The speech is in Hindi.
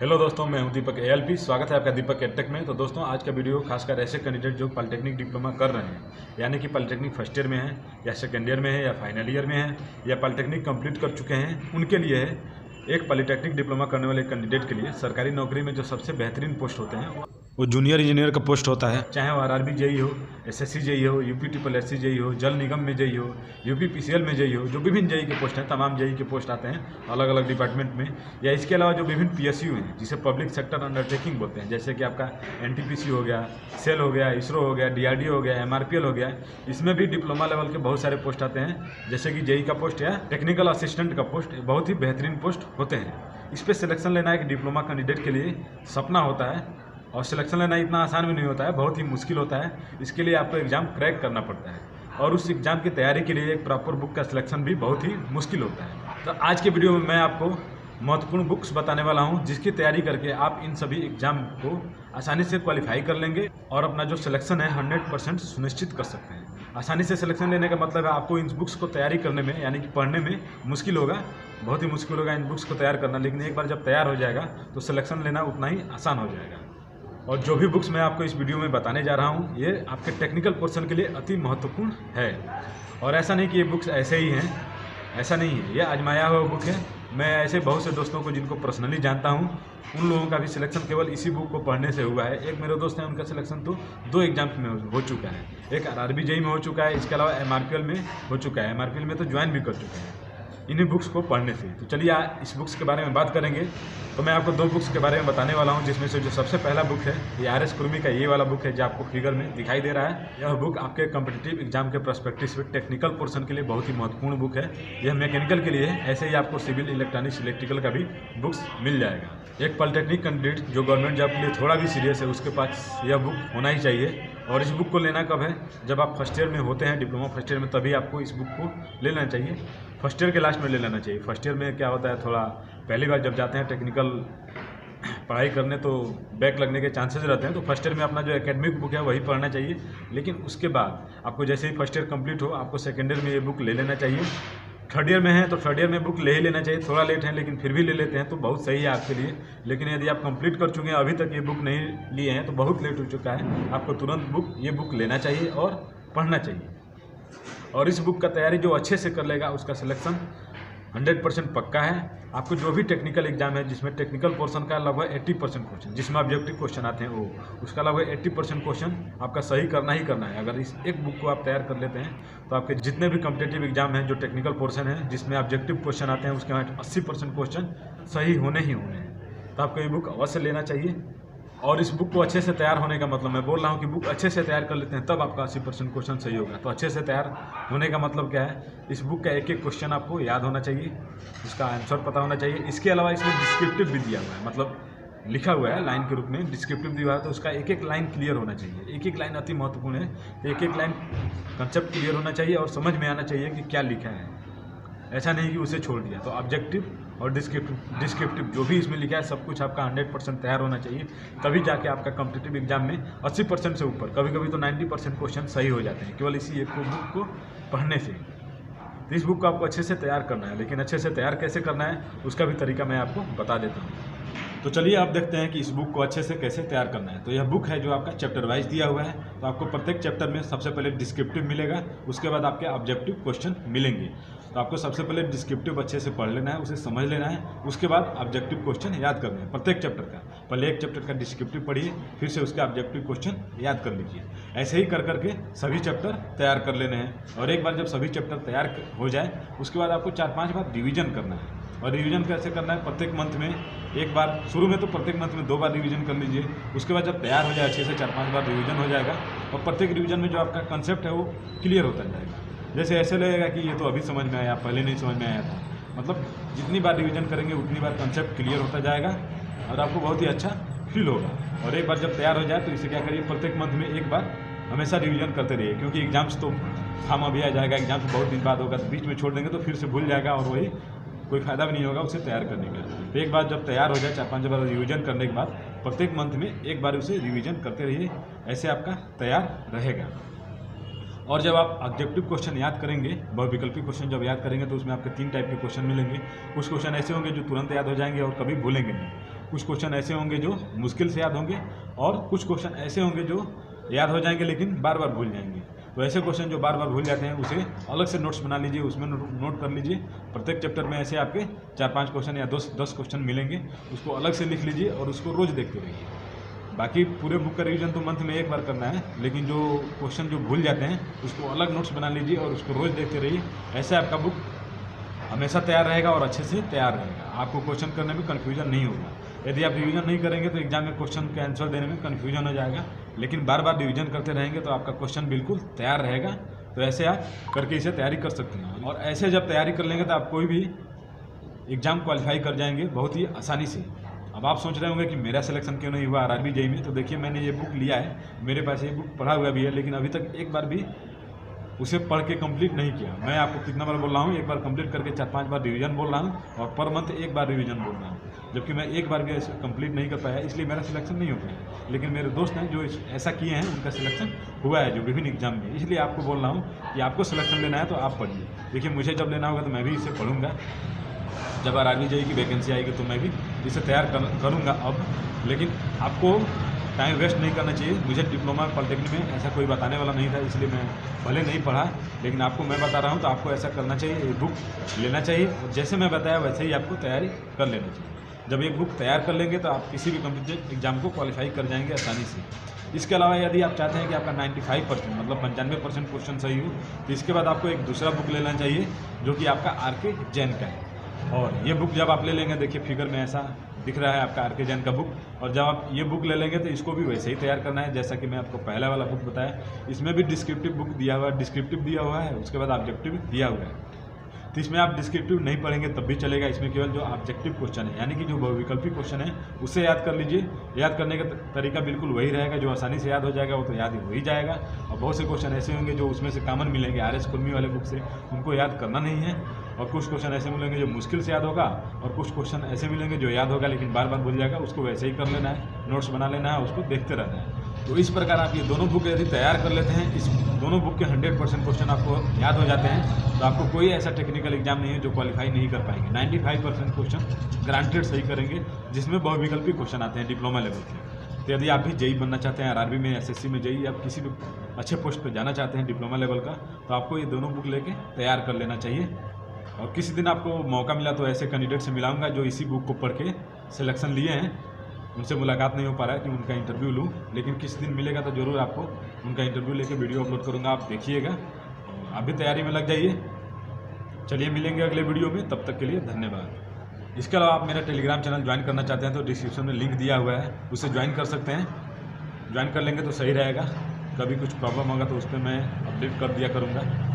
हेलो दोस्तों, मैं हूं दीपक एएलपी। स्वागत है आपका दीपक एडटेक में। तो दोस्तों, आज का वीडियो खासकर ऐसे कैंडिडेट जो पॉलिटेक्निक डिप्लोमा कर रहे हैं, यानी कि पॉलिटेक्निक फर्स्ट ईयर में है या सेकेंड ईयर में है या फाइनल ईयर में है या पॉलिटेक्निक कंप्लीट कर चुके हैं, उनके लिए है। एक पॉलिटेक्निक डिप्लोमा करने वाले कैंडिडेट के लिए सरकारी नौकरी में जो सबसे बेहतरीन पोस्ट होते हैं वो जूनियर इंजीनियर का पोस्ट होता है। चाहे वो आरआरबी जेई हो, एसएससी जेई हो, यूपी ट्रिपल एससी जेई हो, जल निगम में जेई हो, यूपी पीसीएल में जेई हो, जो विभिन्न जेई के पोस्ट हैं, तमाम जेई के पोस्ट आते हैं अलग अलग डिपार्टमेंट में। या इसके अलावा जो विभिन्न पीएसयू हैं, जिसे पब्लिक सेक्टर अंडरटेकिंग बोलते हैं, जैसे कि आपका एनटीपीसी हो गया, सेल हो गया, इसरो हो गया, डीआरडीओ हो गया, एमआरपीएल हो गया, इसमें भी डिप्लोमा लेवल के बहुत सारे पोस्ट आते हैं, जैसे कि जेई का पोस्ट या टेक्निकल असिस्टेंट का पोस्ट। बहुत ही बेहतरीन पोस्ट होते हैं। इस पर सिलेक्शन लेना एक डिप्लोमा कैंडिडेट के लिए सपना होता है, और सिलेक्शन लेना इतना आसान भी नहीं होता है, बहुत ही मुश्किल होता है। इसके लिए आपको एग्ज़ाम क्रैक करना पड़ता है, और उस एग्ज़ाम की तैयारी के लिए एक प्रॉपर बुक का सिलेक्शन भी बहुत ही मुश्किल होता है। तो आज के वीडियो में मैं आपको महत्वपूर्ण बुक्स बताने वाला हूं, जिसकी तैयारी करके आप इन सभी एग्ज़ाम को आसानी से क्वालिफाई कर लेंगे और अपना जो सिलेक्शन है 100% सुनिश्चित कर सकते हैं। आसानी से सिलेक्शन लेने का मतलब है आपको इन बुक्स को तैयारी करने में, यानी कि पढ़ने में मुश्किल होगा, बहुत ही मुश्किल होगा इन बुक्स को तैयार करना, लेकिन एक बार जब तैयार हो जाएगा तो सिलेक्शन लेना उतना ही आसान हो जाएगा। और जो भी बुक्स मैं आपको इस वीडियो में बताने जा रहा हूँ, ये आपके टेक्निकल पोर्शन के लिए अति महत्वपूर्ण है। और ऐसा नहीं कि ये बुक्स ऐसे ही हैं, ऐसा नहीं है, ये आजमाया हुआ बुक है। मैं ऐसे बहुत से दोस्तों को जिनको पर्सनली जानता हूँ, उन लोगों का भी सिलेक्शन केवल इसी बुक को पढ़ने से हुआ है। एक मेरे दोस्त हैं, उनका सिलेक्शन तो 2 एग्जाम्स में हो चुका है। एक आरआरबी जेई में हो चुका है, इसके अलावा एमआरपीएल में हो चुका है, एमआरपीएल में तो ज्वाइन भी कर चुके हैं इन्हीं बुक्स को पढ़ने से। तो चलिए इस बुक्स के बारे में बात करेंगे। तो मैं आपको 2 बुक्स के बारे में बताने वाला हूं, जिसमें से जो सबसे पहला बुक है ये आर.एस. कुर्मी का ये वाला बुक है, जो आपको फिगर में दिखाई दे रहा है। यह बुक आपके कॉम्पिटिटिव एग्जाम के पर्सपेक्टिव से टेक्निकल पोर्शन के लिए बहुत ही महत्वपूर्ण बुक है। यह मैकेनिकल के लिए है, ऐसे ही आपको सिविल, इलेक्ट्रॉनिक्स, इलेक्ट्रिकल का भी बुक्स मिल जाएगा। एक पॉलिटेक्निक कैंडिडेट जो गवर्नमेंट जॉब के लिए थोड़ा भी सीरियस है, उसके पास यह बुक होना ही चाहिए। और इस बुक को लेना कब है? जब आप फर्स्ट ईयर में होते हैं, डिप्लोमा फर्स्ट ईयर में, तभी आपको इस बुक को ले लेना चाहिए। फर्स्ट ईयर के लास्ट में ले लेना चाहिए। फर्स्ट ईयर में क्या होता है, थोड़ा पहली बार जब जाते हैं टेक्निकल पढ़ाई करने तो बैक लगने के चांसेस रहते हैं। तो फर्स्ट ईयर में अपना जो एकेडमिक बुक है वही पढ़ना चाहिए। लेकिन उसके बाद आपको जैसे ही फर्स्ट ईयर कंप्लीट हो, आपको सेकेंड ईयर में ये बुक ले लेना चाहिए। थर्ड ईयर में है तो थर्ड ईयर में बुक ले ही लेना चाहिए। थोड़ा लेट है लेकिन फिर भी ले लेते हैं तो बहुत सही है आपके लिए। लेकिन यदि आप कंप्लीट कर चुके हैं, अभी तक ये बुक नहीं लिए हैं, तो बहुत लेट हो चुका है। आपको तुरंत ये बुक लेना चाहिए और पढ़ना चाहिए। और इस बुक का तैयारी जो अच्छे से कर लेगा, उसका सिलेक्शन 100% पक्का है। आपको जो भी टेक्निकल एग्जाम है, जिसमें टेक्निकल पोर्शन का लगभग 80% क्वेश्चन, जिसमें ऑब्जेक्टिव क्वेश्चन आते हैं, वो उसका लगभग 80% क्वेश्चन आपका सही करना ही करना है। अगर इस एक बुक को आप तैयार कर लेते हैं तो आपके जितने भी कॉम्पिटिटिव एग्जाम हैं, जो टेक्निकल पोर्शन है, जिसमें ऑब्जेक्टिव क्वेश्चन आते हैं, उसके 80% क्वेश्चन सही होने ही होने हैं। तो आपको ये बुक अवश्य लेना चाहिए। और इस बुक को अच्छे से तैयार होने का मतलब, मैं बोल रहा हूँ कि बुक अच्छे से तैयार कर लेते हैं तब आपका 80% क्वेश्चन सही होगा। तो अच्छे से तैयार होने का मतलब क्या है? इस बुक का एक एक क्वेश्चन आपको याद होना चाहिए, उसका आंसर पता होना चाहिए। इसके अलावा इसमें डिस्क्रिप्टिव भी दिया हुआ है, मतलब लिखा हुआ है लाइन के रूप में, डिस्क्रिप्टिव दिया हुआ है, तो उसका एक एक लाइन क्लियर होना चाहिए। एक एक लाइन अति महत्वपूर्ण है। एक एक लाइन कंसेप्ट क्लियर होना चाहिए और समझ में आना चाहिए कि क्या लिखा है। ऐसा नहीं कि उसे छोड़ दिया। तो ऑब्जेक्टिव और डिस्क्रिप्टिव जो भी इसमें लिखा है, सब कुछ आपका 100% तैयार होना चाहिए। तभी जाके आपका कॉम्पिटिटिव एग्जाम में 80% से ऊपर, कभी कभी तो 90% क्वेश्चन सही हो जाते हैं, केवल इसी एक बुक को पढ़ने से। तो इस बुक को आपको अच्छे से तैयार करना है, लेकिन अच्छे से तैयार कैसे करना है उसका भी तरीका मैं आपको बता देता हूँ। तो चलिए आप देखते हैं कि इस बुक को अच्छे से कैसे तैयार करना है। तो यह बुक है जो आपका चैप्टर वाइज दिया हुआ है। तो आपको प्रत्येक चैप्टर में सबसे पहले डिस्क्रिप्टिव मिलेगा, उसके बाद आपके ऑब्जेक्टिव क्वेश्चन मिलेंगे। तो आपको सबसे पहले डिस्क्रिप्टिव अच्छे से पढ़ लेना है, उसे समझ लेना है, उसके बाद ऑब्जेक्टिव क्वेश्चन याद करना है प्रत्येक चैप्टर का। पहले एक चैप्टर का डिस्क्रिप्टिव पढ़िए, फिर से उसके ऑब्जेक्टिव क्वेश्चन याद कर लीजिए। ऐसे ही कर करके सभी चैप्टर तैयार कर लेने हैं। और एक बार जब सभी चैप्टर तैयार हो जाए, उसके बाद आपको 4-5 बार रिविजन करना है। और रिवीजन कैसे करना है? प्रत्येक मंथ में एक बार, शुरू में तो प्रत्येक मंथ में 2 बार रिवीजन कर लीजिए। उसके बाद जब तैयार हो जाए अच्छे से 4-5 बार रिवीजन हो जाएगा, और प्रत्येक रिवीजन में जो आपका कंसेप्ट है वो क्लियर होता जाएगा। जैसे ऐसे लगेगा कि ये तो अभी समझ में आया, पहले नहीं समझ में आया था। मतलब जितनी बार रिवीजन करेंगे उतनी बार कंसेप्ट क्लियर होता जाएगा और आपको बहुत ही अच्छा फील होगा। और एक बार जब तैयार हो जाए तो इसे क्या करिए, प्रत्येक मंथ में एक बार हमेशा रिवीजन करते रहिए। क्योंकि एग्जाम्स तो थामा भी आ जाएगा, एग्जाम्स बहुत दिन बाद होगा, तो बीच में छोड़ देंगे तो फिर से भूल जाएगा और वही कोई फ़ायदा भी नहीं होगा उसे तैयार करने का। तो एक बार जब तैयार हो जाए, 4-5 बार रिवीजन करने के बाद प्रत्येक मंथ में एक बार उसे रिवीजन करते रहिए। ऐसे आपका तैयार रहेगा। और जब आप ऑब्जेक्टिव क्वेश्चन याद करेंगे, बहुविकल्पी क्वेश्चन जब याद करेंगे तो उसमें आपके 3 टाइप के क्वेश्चन मिलेंगे। कुछ क्वेश्चन ऐसे होंगे जो तुरंत याद हो जाएंगे और कभी भूलेंगे नहीं, कुछ क्वेश्चन ऐसे होंगे जो मुश्किल से याद होंगे और कुछ क्वेश्चन ऐसे होंगे जो याद हो जाएंगे लेकिन बार बार भूल जाएंगे। तो ऐसे क्वेश्चन जो बार बार भूल जाते हैं उसे अलग से नोट्स बना लीजिए, उसमें नोट कर लीजिए। प्रत्येक चैप्टर में ऐसे आपके 4-5 क्वेश्चन या 10 क्वेश्चन मिलेंगे, उसको अलग से लिख लीजिए और उसको रोज़ देखते रहिए। बाकी पूरे बुक का रिवीजन तो मंथ में एक बार करना है, लेकिन जो क्वेश्चन जो भूल जाते हैं उसको अलग नोट्स बना लीजिए और उसको रोज़ देखते रहिए। ऐसे आपका बुक हमेशा तैयार रहेगा और अच्छे से तैयार रहेगा, आपको क्वेश्चन करने में कन्फ्यूजन नहीं होगा। यदि आप रिवीजन नहीं करेंगे तो एग्जाम में क्वेश्चन का आंसर देने में कन्फ्यूजन हो जाएगा, लेकिन बार बार रिवीजन करते रहेंगे तो आपका क्वेश्चन बिल्कुल तैयार रहेगा। तो ऐसे आप करके इसे तैयारी कर सकते हैं और ऐसे जब तैयारी कर लेंगे तो आप कोई भी एग्ज़ाम क्वालिफाई कर जाएंगे बहुत ही आसानी से। अब आप सोच रहे होंगे कि मेरा सिलेक्शन क्यों नहीं हुआ आरआरबी जेईई में, तो देखिए मैंने ये बुक लिया है, मेरे पास ये बुक पढ़ा हुआ भी है, लेकिन अभी तक एक बार भी उसे पढ़ के कंप्लीट नहीं किया। मैं आपको कितना बार बोल रहा हूँ, एक बार कंप्लीट करके 4-5 बार रिवीजन बोल रहा हूँ और पर मंथ एक बार रिवीजन बोल रहा हूँ, जबकि मैं एक बार भी कंप्लीट नहीं कर पाया, इसलिए मेरा सिलेक्शन नहीं हो पाया। लेकिन मेरे दोस्त हैं जो ऐसा किए हैं उनका सिलेक्शन हुआ है जो विभिन्न एग्जाम में, इसलिए आपको बोल रहा हूँ कि आपको सिलेक्शन लेना है तो आप पढ़िए। देखिए मुझे जब लेना होगा तो मैं भी इसे पढ़ूंगा, जब आरआरबी जेईई की वैकेंसी आएगी तो मैं भी इसे तैयार करूँगा अब। लेकिन आपको टाइम वेस्ट नहीं करना चाहिए। मुझे डिप्लोमा पॉलिटेक्निक में ऐसा कोई बताने वाला नहीं था, इसलिए मैं भले नहीं पढ़ा, लेकिन आपको मैं बता रहा हूँ तो आपको ऐसा करना चाहिए, ये बुक लेना चाहिए और जैसे मैं बताया वैसे ही आपको तैयारी कर लेना चाहिए। जब एक बुक तैयार कर लेंगे तो आप किसी भी कॉम्पिटिटिव एग्जाम को क्वालिफाई कर जाएंगे आसानी से। इसके अलावा यदि आप चाहते हैं कि आपका 95% मतलब 95% क्वेश्चन सही हो, तो इसके बाद आपको एक दूसरा बुक लेना चाहिए जो कि आपका आर.के. जैन का है। और ये बुक जब आप ले लेंगे, देखिए फिगर में ऐसा दिख रहा है आपका आर.के. जैन का बुक, और जब आप ये बुक ले लेंगे तो इसको भी वैसे ही तैयार करना है जैसा कि मैं आपको पहला वाला बुक बताया। इसमें भी डिस्क्रिप्टिव बुक दिया हुआ है, डिस्क्रिप्टिव दिया हुआ है, उसके बाद ऑब्जेक्टिव दिया हुआ है। तो इसमें आप डिस्क्रिप्टिव नहीं पढ़ेंगे तब भी चलेगा, इसमें केवल जो ऑब्जेक्टिव क्वेश्चन है यानी कि जो बहुविकल्पी क्वेश्चन है उसे याद कर लीजिए। याद करने का तरीका बिल्कुल वही रहेगा, जो आसानी से याद हो जाएगा वो तो याद हो ही जाएगा। और बहुत से क्वेश्चन ऐसे होंगे जो उसमें से कॉमन मिलेंगे आर.एस. कुर्मी वाले बुक से, उनको याद करना नहीं है। और कुछ क्वेश्चन ऐसे मिलेंगे जो मुश्किल से याद होगा और कुछ क्वेश्चन ऐसे मिलेंगे जो याद होगा लेकिन बार बार भूल जाएगा, उसको वैसे ही कर लेना है, नोट्स बना लेना है, उसको देखते रहना है। तो इस प्रकार आप ये दोनों बुक यदि तैयार कर लेते हैं, इस दोनों बुक के 100% क्वेश्चन आपको याद हो जाते हैं, तो आपको कोई ऐसा टेक्निकल एग्जाम नहीं है जो क्वालिफाई नहीं कर पाएंगे। 95% क्वेश्चन ग्रांटेड सही करेंगे, जिसमें बहुविकल्पी क्वेश्चन आते हैं डिप्लोमा लेवल के। तो यदि आप भी जेईई बनना चाहते हैं, आरआरबी में, एसएससी में जेईई, आप किसी भी अच्छे पोस्ट पर जाना चाहते हैं डिप्लोमा लेवल का, तो आपको ये दोनों बुक लेके तैयार कर लेना चाहिए। और किसी दिन आपको मौका मिला तो ऐसे कैंडिडेट से मिलाऊंगा जो इसी बुक को पढ़ के सिलेक्शन लिए हैं, उनसे मुलाकात नहीं हो पा रहा है कि उनका इंटरव्यू लूँ, लेकिन किसी दिन मिलेगा तो ज़रूर आपको उनका इंटरव्यू लेके वीडियो अपलोड करूँगा, आप देखिएगा। और आप भी तैयारी में लग जाइए। चलिए मिलेंगे अगले वीडियो में, तब तक के लिए धन्यवाद। इसके अलावा आप मेरा टेलीग्राम चैनल ज्वाइन करना चाहते हैं तो डिस्क्रिप्शन में लिंक दिया हुआ है, उसे ज्वाइन कर सकते हैं। ज्वाइन कर लेंगे तो सही रहेगा, कभी कुछ प्रॉब्लम होगा तो उस पर मैं अपडेट कर दिया करूँगा।